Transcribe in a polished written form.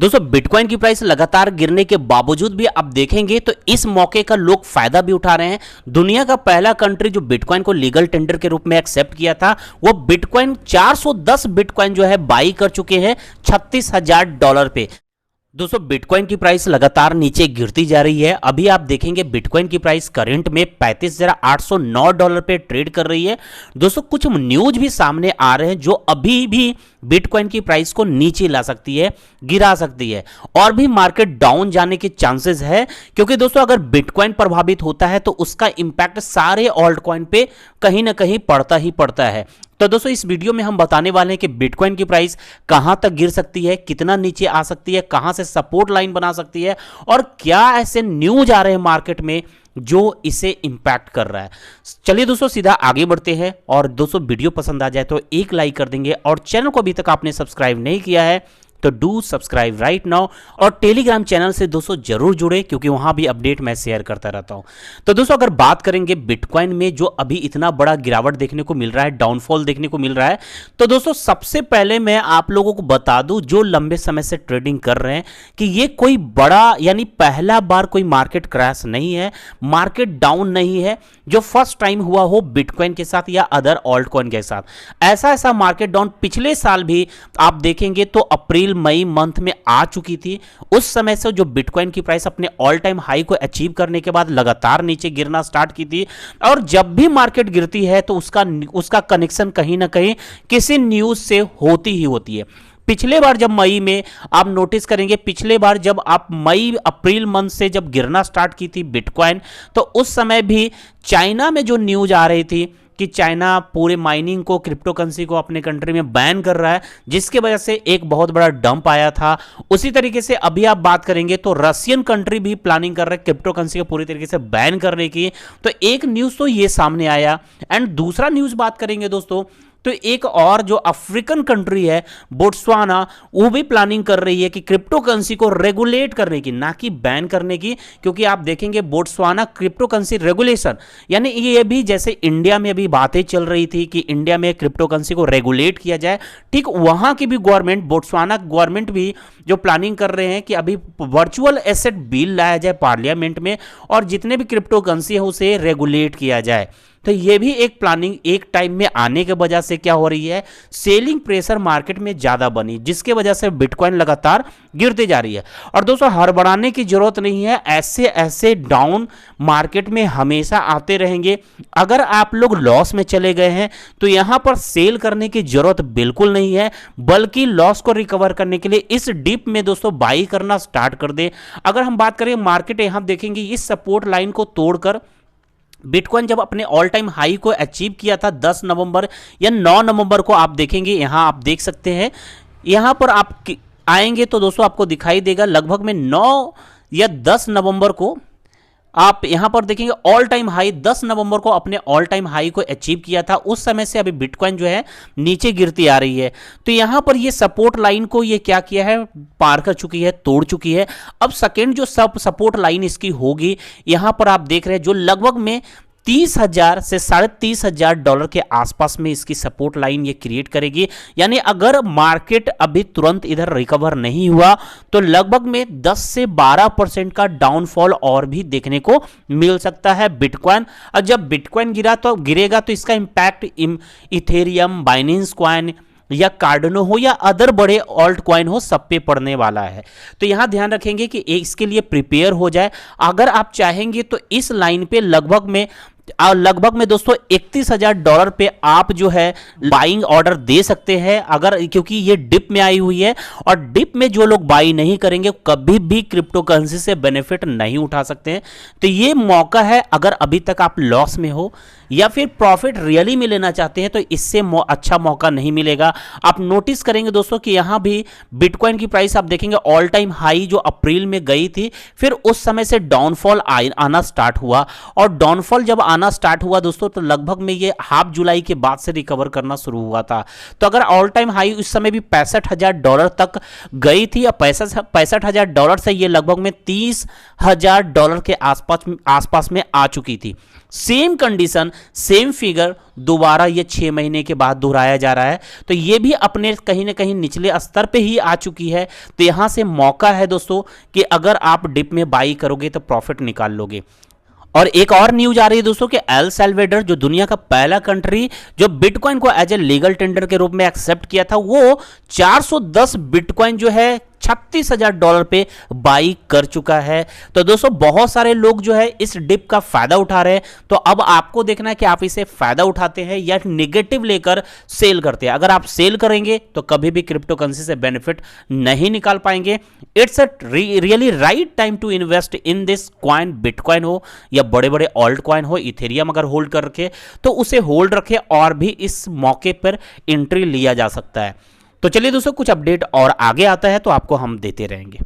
दोस्तों बिटकॉइन की प्राइस लगातार गिरने के बावजूद भी आप देखेंगे तो इस मौके का लोग फायदा भी उठा रहे हैं। दुनिया का पहला कंट्री जो बिटकॉइन को लीगल टेंडर के रूप में एक्सेप्ट किया था, वो बिटकॉइन 410 बिटकॉइन जो है बाई कर चुके हैं $36,000 पे। दोस्तों बिटकॉइन की प्राइस लगातार नीचे गिरती जा रही है। अभी आप देखेंगे बिटकॉइन की प्राइस करंट में $35,809 पे ट्रेड कर रही है। दोस्तों कुछ न्यूज भी सामने आ रहे हैं जो अभी भी बिटकॉइन की प्राइस को नीचे ला सकती है, गिरा सकती है, और भी मार्केट डाउन जाने के चांसेस है। क्योंकि दोस्तों अगर बिटकॉइन प्रभावित होता है तो उसका इंपैक्ट सारे ऑल्ट कॉइन पे कहीं ना कहीं पड़ता ही पड़ता है। तो दोस्तों इस वीडियो में हम बताने वाले हैं कि बिटकॉइन की प्राइस कहां तक गिर सकती है, कितना नीचे आ सकती है, कहां से सपोर्ट लाइन बना सकती है, और क्या ऐसे न्यूज आ रहे हैं मार्केट में जो इसे इंपैक्ट कर रहा है। चलिए दोस्तों सीधा आगे बढ़ते हैं, और दोस्तों वीडियो पसंद आ जाए तो एक लाइक कर देंगे, और चैनल को अभी तक आपने सब्सक्राइब नहीं किया है तो डू सब्सक्राइब राइट नाउ, और टेलीग्राम चैनल से दोस्तों जरूर जुड़े क्योंकि वहां भी अपडेट मैं शेयर करता रहता हूं। तो दोस्तों अगर बात करेंगे बिटकॉइन में जो अभी इतना बड़ा गिरावट देखने को मिल रहा है, डाउनफॉल देखने को मिल रहा है, तो दोस्तों सबसे पहले मैं आप लोगों को बता दूं जो लंबे समय से ट्रेडिंग कर रहे हैं कि ये कोई बड़ा यानी पहला बार कोई मार्केट क्रैश नहीं है, मार्केट डाउन नहीं है जो फर्स्ट टाइम हुआ हो बिटकॉइन के साथ या अदर ऑल्ट कॉइन के साथ। ऐसा मार्केट डाउन पिछले साल भी आप देखेंगे तो अप्रैल मई मंथ में आ चुकी थी। उस समय से जो बिटकॉइन की प्राइस अपने ऑल टाइम हाई को अचीव करने के बाद लगातार नीचे गिरना स्टार्ट की थी, और जब भी मार्केट गिरती है तो उसका कनेक्शन कहीं ना कहीं किसी न्यूज से होती ही होती है। पिछले बार जब मई में आप नोटिस करेंगे, पिछले बार जब आप मई अप्रैल मंथ से जब गिरना स्टार्ट की थी बिटकॉइन, तो उस समय भी चाइना में जो न्यूज आ रही थी कि चाइना पूरे माइनिंग को, क्रिप्टो करेंसी को अपने कंट्री में बैन कर रहा है, जिसके वजह से एक बहुत बड़ा डंप आया था। उसी तरीके से अभी आप बात करेंगे तो रशियन कंट्री भी प्लानिंग कर रहा है क्रिप्टो करेंसी को पूरी तरीके से बैन करने की। तो एक न्यूज तो ये सामने आया, एंड दूसरा न्यूज बात करेंगे दोस्तों तो एक और जो अफ्रीकन कंट्री है बोट्सवाना, वो भी प्लानिंग कर रही है कि क्रिप्टो करेंसी को रेगुलेट करने की, ना कि बैन करने की। क्योंकि आप देखेंगे बोट्सवाना क्रिप्टो करेंसी रेगुलेशन, यानी ये भी जैसे इंडिया में अभी बातें चल रही थी कि इंडिया में क्रिप्टो करेंसी को रेगुलेट किया जाए, ठीक वहां की भी गवर्नमेंट, बोट्सवाना गवर्नमेंट भी जो प्लानिंग कर रहे हैं कि अभी वर्चुअल एसेट बिल लाया जाए पार्लियामेंट में, और जितने भी क्रिप्टो करेंसी है उसे रेगुलेट किया जाए। तो ये भी एक प्लानिंग एक टाइम में आने के वजह से क्या हो रही है, सेलिंग प्रेशर मार्केट में ज्यादा बनी, जिसके वजह से बिटकॉइन लगातार गिरते जा रही है। और दोस्तों हड़बड़ाने की जरूरत नहीं है, ऐसे डाउन मार्केट में हमेशा आते रहेंगे। अगर आप लोग लॉस में चले गए हैं तो यहां पर सेल करने की जरूरत बिल्कुल नहीं है, बल्कि लॉस को रिकवर करने के लिए इस डिप में दोस्तों बाई करना स्टार्ट कर दे। अगर हम बात करें मार्केट, यहां देखेंगे इस सपोर्ट लाइन को तोड़कर बिटकॉइन जब अपने ऑल टाइम हाई को अचीव किया था 10 नवंबर या 9 नवंबर को, आप देखेंगे यहां आप देख सकते हैं, यहां पर आप आएंगे तो दोस्तों आपको दिखाई देगा लगभग में 9 या 10 नवंबर को आप यहां पर देखेंगे ऑल टाइम हाई 10 नवंबर को अपने ऑल टाइम हाई को अचीव किया था। उस समय से अभी बिटकॉइन जो है नीचे गिरती आ रही है। तो यहां पर ये सपोर्ट लाइन को ये क्या किया है, पार कर चुकी है, तोड़ चुकी है। अब सेकेंड जो सपोर्ट लाइन इसकी होगी, यहां पर आप देख रहे हैं जो लगभग में 30,000 से $30,000 के आसपास में इसकी सपोर्ट लाइन ये क्रिएट करेगी। यानी अगर मार्केट अभी तुरंत इधर रिकवर नहीं हुआ तो लगभग में 10 से 12% का डाउनफॉल और भी देखने को मिल सकता है बिटकॉइन। और जब बिटकॉइन गिरेगा तो इसका इंपैक्ट इथेरियम, बाइनेंस कॉइन या कार्डनो हो या अदर बड़े ऑल्ट कॉइन हो, सब पे पड़ने वाला है। तो यहां ध्यान रखेंगे कि इसके लिए प्रिपेयर हो जाए। अगर आप चाहेंगे तो इस लाइन पे लगभग में दोस्तों $31,000 पे आप जो है बाइंग ऑर्डर दे सकते हैं, अगर, क्योंकि ये डिप में आई हुई है, और डिप में जो लोग बाई नहीं करेंगे कभी भी क्रिप्टो करेंसी से बेनिफिट नहीं उठा सकते हैं। तो ये मौका है, अगर अभी तक आप लॉस में हो या फिर प्रॉफिट रियली में लेना चाहते हैं तो इससे अच्छा मौका नहीं मिलेगा। आप नोटिस करेंगे दोस्तों कि यहां भी बिटकॉइन की प्राइस आप देखेंगे ऑल टाइम हाई जो अप्रैल में गई थी, फिर उस समय से डाउनफॉल आना स्टार्ट हुआ, और डाउनफॉल जब आना स्टार्ट हुआ दोस्तों, तो लगभग में ये हाफ जुलाई के बाद से रिकवर करना शुरू हुआ था। तो अगर ऑल टाइम हाई उस समय भी $65,000 तक गई थी, और $65,000 से ये लगभग में $30,000 के आसपास में आ चुकी थी। सेम कंडीशन, सेम फिगर दोबारा ये 6 महीने के बाद दोहराया जा रहा है। तो ये भी अपने कहीं ना कहीं निचले स्तर पे ही आ चुकी है। तो यहां से मौका है दोस्तों कि अगर आप डिप में बाई करोगे तो प्रॉफिट निकाल लोगे। और एक और न्यूज आ रही है दोस्तों कि एल साल्वाडोर, जो दुनिया का पहला कंट्री जो बिटकॉइन को एज ए लीगल टेंडर के रूप में एक्सेप्ट किया था, वो 410 बिटकॉइन जो है $36,000 पे बाई कर चुका है। तो दोस्तों बहुत सारे लोग जो है इस डिप का फायदा उठा रहे हैं। तो अब आपको देखना है कि आप इसे फायदा उठाते हैं या नेगेटिव लेकर सेल करते हैं। अगर आप सेल करेंगे तो कभी भी क्रिप्टो करेंसी से बेनिफिट नहीं निकाल पाएंगे। It's a really right time to invest in this coin, bitcoin हो या बड़े बड़े ऑल्ट कॉइन हो। इथेरियम अगर होल्ड कर रखे तो उसे होल्ड रखे, और भी इस मौके पर एंट्री लिया जा सकता है। तो चलिए दोस्तों, कुछ अपडेट और आगे आता है तो आपको हम देते रहेंगे।